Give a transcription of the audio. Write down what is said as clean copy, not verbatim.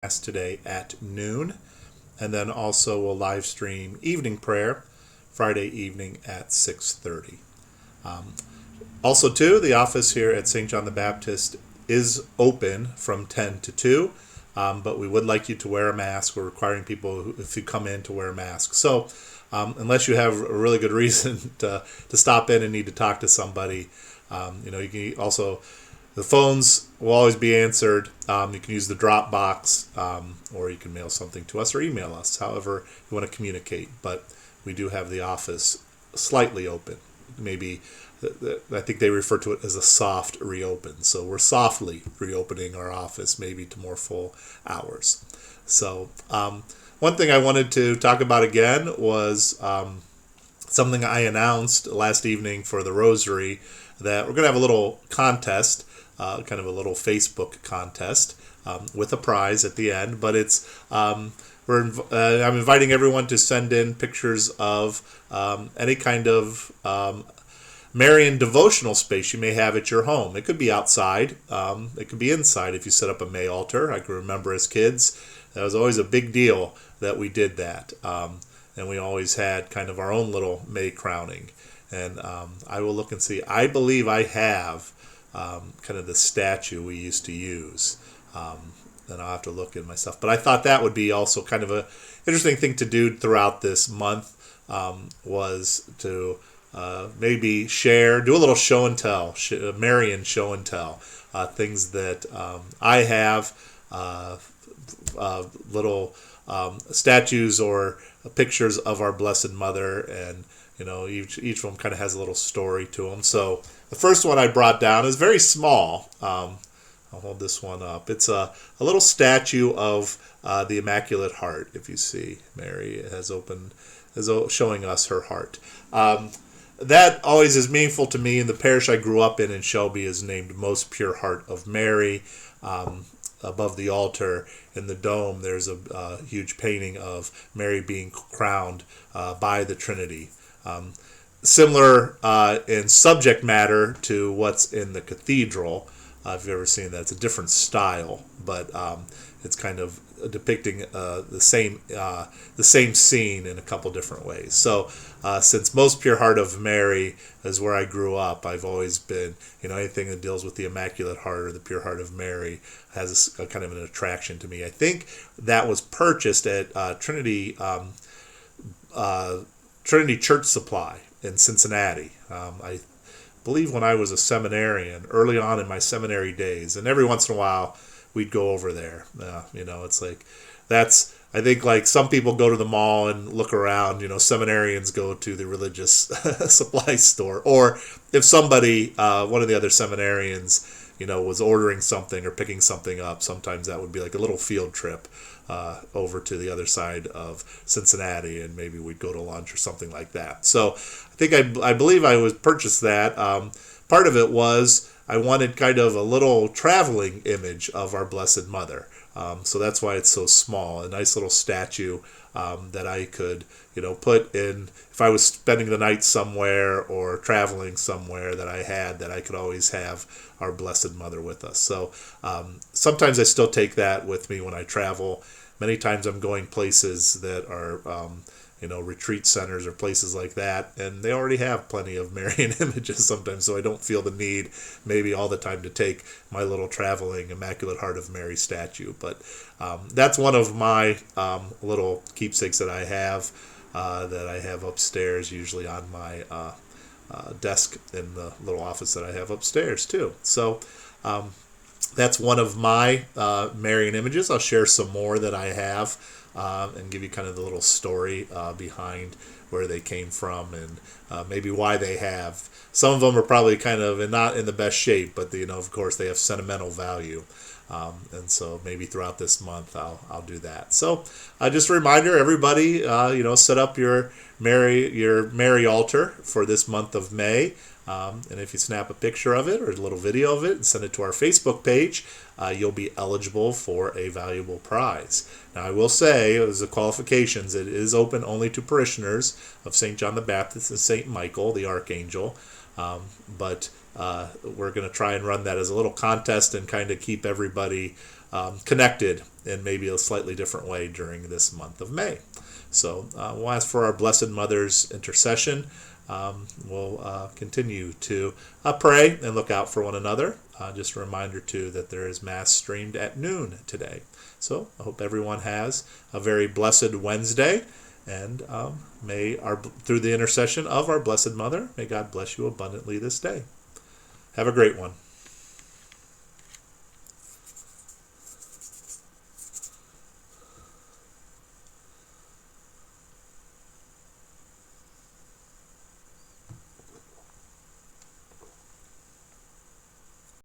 Mass today at noon, and then also we'll live stream evening prayer Friday evening at 6:30. Also, too, the office here at St. John the Baptist is open from 10 to 2, but we would like you to wear a mask. We're requiring people, if you come in, to wear a mask. So, unless you have a really good reason to stop in and need to talk to somebody, you can also, the phones will always be answered. You can use the Dropbox, or you can mail something to us or email us, however you want to communicate. But we do have the office slightly open. Maybe I think they refer to it as a soft reopen. So we're softly reopening our office, maybe to more full hours. So one thing I wanted to talk about again was something I announced last evening for the Rosary, that we're going to have a little contest, kind of a little Facebook contest with a prize at the end. But it's I'm inviting everyone to send in pictures of any kind of Marian devotional space you may have at your home. It could be outside. It could be inside if you set up a May altar. I can remember as kids, that was always a big deal that we did that. And we always had kind of our own little May crowning. And I will look and see. I believe I have kind of the statue we used to use. And I'll have to look at myself. But I thought that would be also kind of a interesting thing to do throughout this month, was to maybe do a little show and tell, Marian show and tell, things that I have, little statues or pictures of our Blessed Mother, and each of them kind of has a little story to them. So the first one I brought down is very small. I'll hold this one up. It's a little statue of the Immaculate Heart. If you see, Mary is showing us her heart. That always is meaningful to me. In the parish I grew up in Shelby, is named Most Pure Heart of Mary. Above the altar in the dome, there's a huge painting of Mary being crowned by the Trinity. Similar in subject matter to what's in the cathedral. If you've ever seen that, it's a different style, but it's kind of depicting the same scene in a couple different ways. So since Most Pure Heart of Mary is where I grew up, I've always been, anything that deals with the Immaculate Heart or the Pure Heart of Mary has a kind of an attraction to me. I think that was purchased at Trinity Church Supply in Cincinnati. I believe when I was a seminarian, early on in my seminary days, and every once in a while we'd go over there. It's like, I think like some people go to the mall and look around, seminarians go to the religious supply store. Or if somebody, one of the other seminarians, was ordering something or picking something up, sometimes that would be like a little field trip over to the other side of Cincinnati, and maybe we'd go to lunch or something like that. So I believe I was purchased that. Part of it was I wanted kind of a little traveling image of our Blessed Mother. So that's why it's so small, a nice little statue that I could, put in if I was spending the night somewhere or traveling somewhere, that I could always have our Blessed Mother with us. So sometimes I still take that with me when I travel. Many times I'm going places that are retreat centers or places like that, and they already have plenty of Marian images sometimes, so I don't feel the need maybe all the time to take my little traveling Immaculate Heart of Mary statue. But that's one of my little keepsakes that I have upstairs, usually on my desk in the little office that I have upstairs too. So that's one of my Marian images. I'll share some more that I have and give you kind of the little story behind where they came from, and maybe why they have. Some of them are probably kind of not in the best shape, but of course they have sentimental value. And so maybe throughout this month I'll do that. So just a reminder, everybody, set up your Mary altar for this month of May. And if you snap a picture of it or a little video of it and send it to our Facebook page, you'll be eligible for a valuable prize. Now, I will say, as the qualifications, it is open only to parishioners of St. John the Baptist and St. Michael, the Archangel. But we're going to try and run that as a little contest and kind of keep everybody connected in maybe a slightly different way during this month of May. So we'll ask for our Blessed Mother's intercession. We'll continue to pray and look out for one another. Just a reminder, too, that there is Mass streamed at noon today. So I hope everyone has a very blessed Wednesday. And may through the intercession of our Blessed Mother, may God bless you abundantly this day. Have a great one.